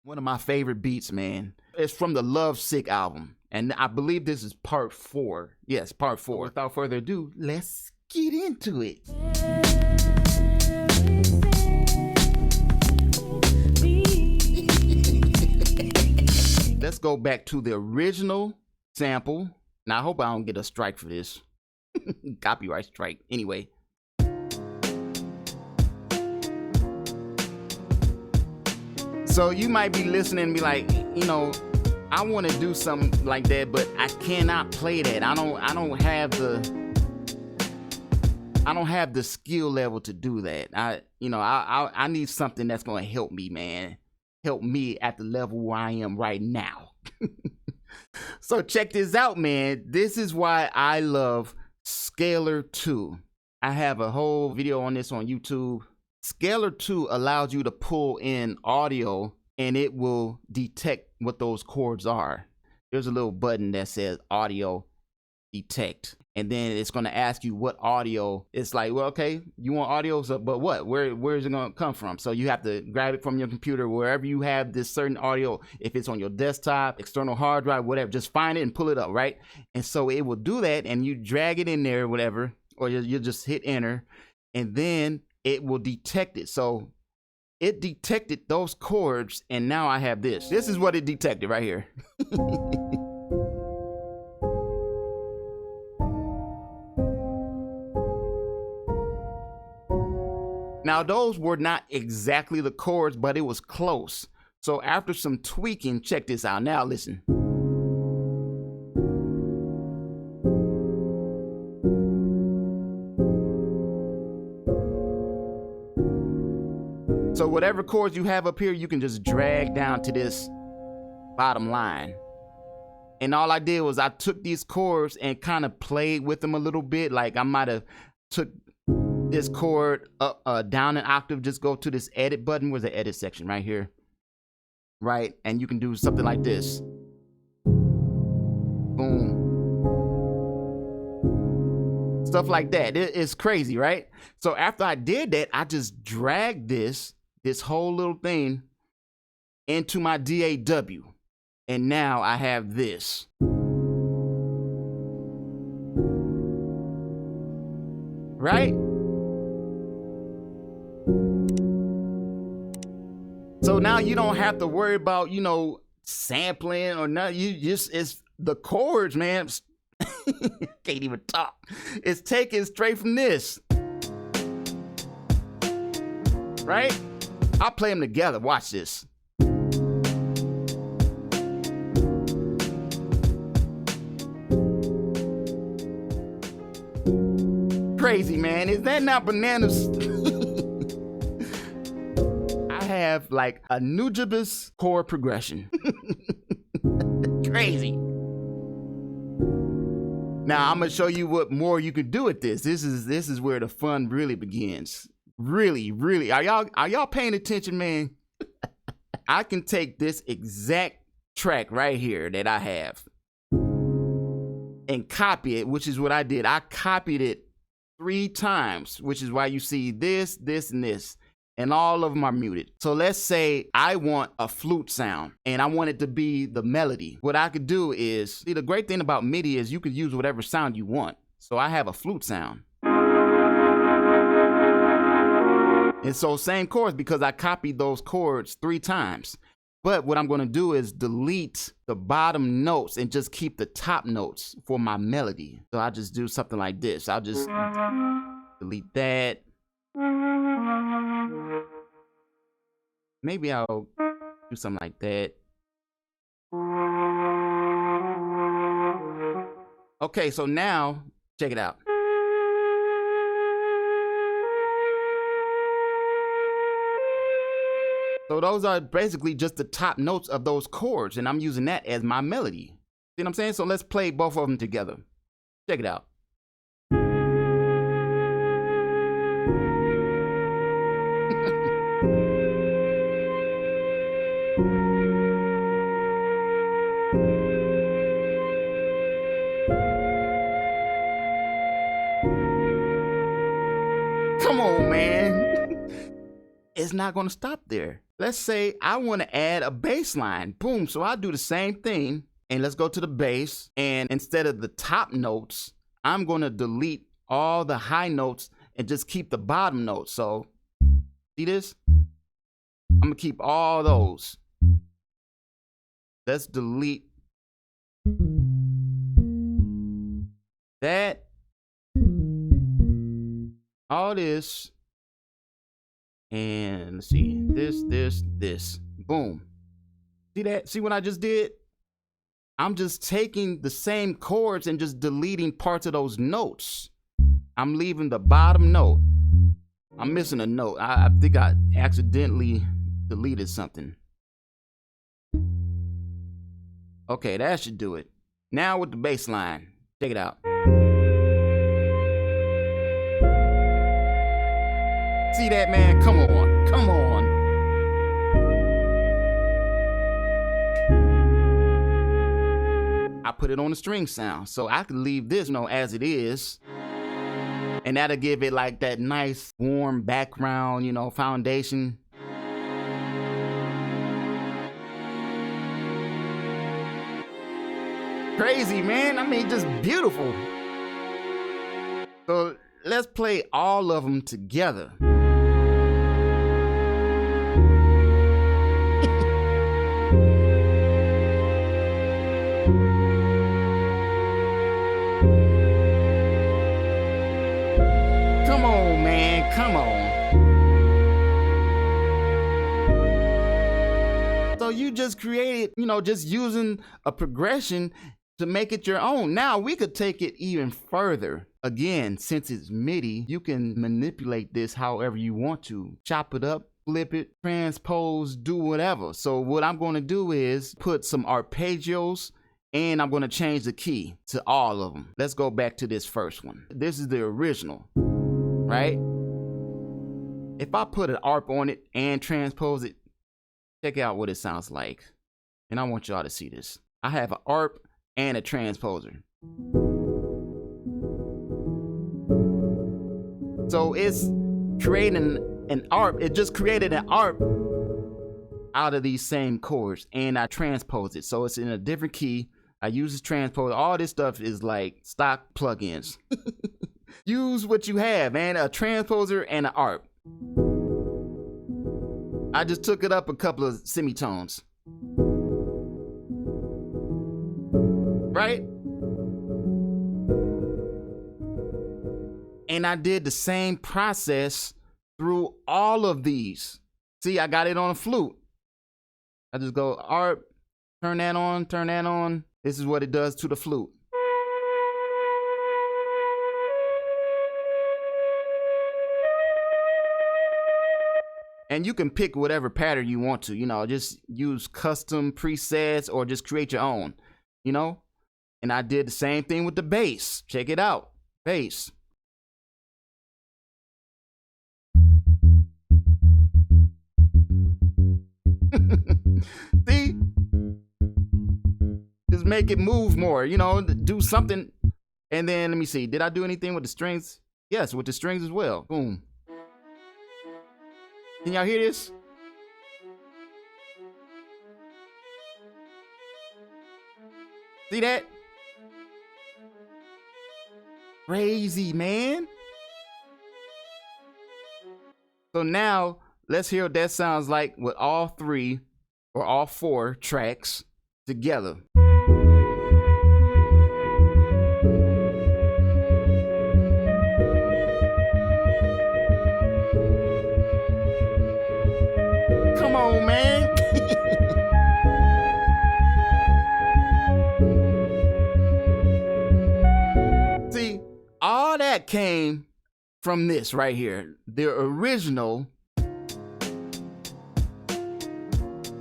One of my favorite beats, man. It's from the Love Sick album. And I believe this is part 4. Yes, part 4. Without further ado, let's get into it. Let's go back to the original sample. Now, I hope I don't get a strike for this. Copyright strike. Anyway. So you might be listening and be like, you know, I want to do something like that, but I cannot play that. I don't have the skill level to do that. I need something that's going to help me, man. Help me at the level where I am right now. So check this out, man. This is why I love Scalar 2. I have a whole video on this on YouTube. Scalar 2 allows you to pull in audio and it will detect what those chords are. There's a little button that says audio detect. And then it's going to ask you what audio. It's like, well, okay, you want audio, so, but what? Where is it going to come from? So you have to grab it from your computer, wherever you have this certain audio. If it's on your desktop, external hard drive, whatever, just find it and pull it up, right? And so it will do that, and you drag it in there, whatever, or you just hit enter, and then it will detect it. So it detected those chords, and now I have this. This is what it detected right here. Now, those were not exactly the chords, but it was close. So after some tweaking, check this out. Now listen. So whatever chords you have up here, you can just drag down to this bottom line. And all I did was I took these chords and kind of played with them a little bit. Like I might have took this chord up, down an octave, just go to this edit button. Where's the edit section? Right here. Right? And you can do something like this. Boom. Stuff like that. It's crazy, right? So after I did that, I just dragged this whole little thing into my DAW. And now I have this. Right? So now you don't have to worry about, you know, sampling or nothing. You just, it's the chords, man. Can't even talk. It's taken straight from this. Right? I'll play them together. Watch this. Crazy, man. Is that not bananas? I have like a Nujabes chord progression. Crazy. Now I'm gonna show you what more you can do with this. This is where the fun really begins. Really, really. Are y'all paying attention, man? I can take this exact track right here that I have and copy it, which is what I did. I copied it 3 times, which is why you see this, this, and this. And all of them are muted. So let's say I want a flute sound and I want it to be the melody. What I could do is, see, the great thing about MIDI is you can use whatever sound you want. So I have a flute sound. And so same chords because I copied those chords 3 times. But what I'm going to do is delete the bottom notes and just keep the top notes for my melody. So I just do something like this. I'll just delete that. Maybe I'll do something like that. Okay, so now check it out. So those are basically just the top notes of those chords, and I'm using that as my melody. See what I'm saying? So let's play both of them together. Check it out. Come on, man. It's not going to stop there. let's say I want to add a bass line. Boom. So I do the same thing, and let's go to the bass, and instead of the top notes, I'm going to delete all the high notes and just keep the bottom notes. So see this? I'm gonna keep all those. Let's delete that, all this, and let's see, this. Boom. See that? See what I just did? I'm just taking the same chords and just deleting parts of those notes. I'm leaving the bottom note. I'm missing a note. I think I accidentally deleted something. Okay, that should do it. Now with the bass line. Check it out. See that, man? Come on. Come on. I put it on the string sound. So I could leave this, you know, as it is. And that'll give it like that nice warm background, you know, foundation. Crazy, man. I mean, just beautiful. So let's play all of them together. Come on, man. Come on. So you just created, you know, just using a progression to make it your own. Now we could take it even further. Again, since it's MIDI, you can manipulate this however you want to. Chop it up, flip it, transpose, do whatever. So what I'm going to do is put some arpeggios, and I'm going to change the key to all of them. Let's go back to this first one. This is the original, right? If I put an arp on it and transpose it, check out what it sounds like. And I want y'all to see this. I have an arp and a transposer. So it's creating an arp. It just created an arp out of these same chords, and I transpose it. So it's in a different key. I use this transposer. All this stuff is like stock plugins. Use what you have, man. A transposer and an arp. I just took it up a couple of semitones. Right? And I did the same process through all of these. See, I got it on a flute. I just go arp, turn that on, turn that on. This is what it does to the flute. And you can pick whatever pattern you want to, you know, just use custom presets or just create your own, you know? And I did the same thing with the bass. Check it out. Bass. See? Just make it move more, you know, do something. And then let me see. Did I do anything with the strings? Yes, with the strings as well. Boom. Can y'all hear this? See that? Crazy, man. So now let's hear what that sounds like with all three or all four tracks together. Come on, man. See, all that came from this right here, the original.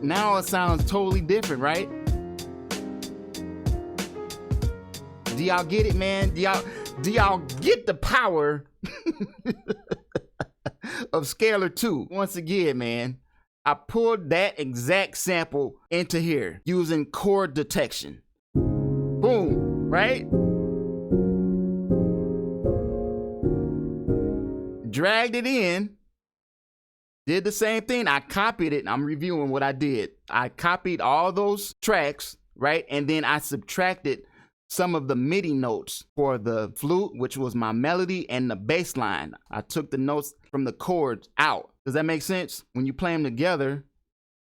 Now it sounds totally different, right? Do y'all get it, man? Do y'all get the power of Scalar 2? Once again, man, I pulled that exact sample into here using chord detection. Boom, right? Dragged it in, did the same thing. I copied it. I'm reviewing what I did. I copied all those tracks, right? And then I subtracted some of the MIDI notes for the flute, which was my melody, and the bass line. I took the notes from the chords out. Does that make sense? When you play them together,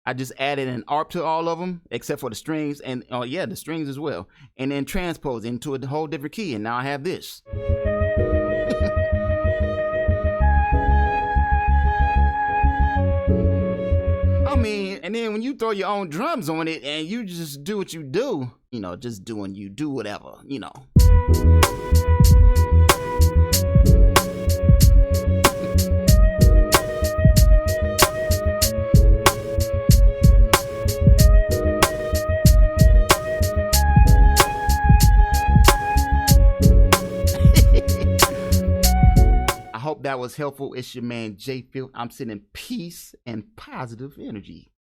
I just added an arp to all of them, except for the strings, and oh yeah, the strings as well. And then transpose into a whole different key, and now I have this. I mean, and then when you throw your own drums on it and you just do what you do, you know, just doing you do whatever, you know. I hope that was helpful. It's your man JFilt. I'm sending peace and positive energy.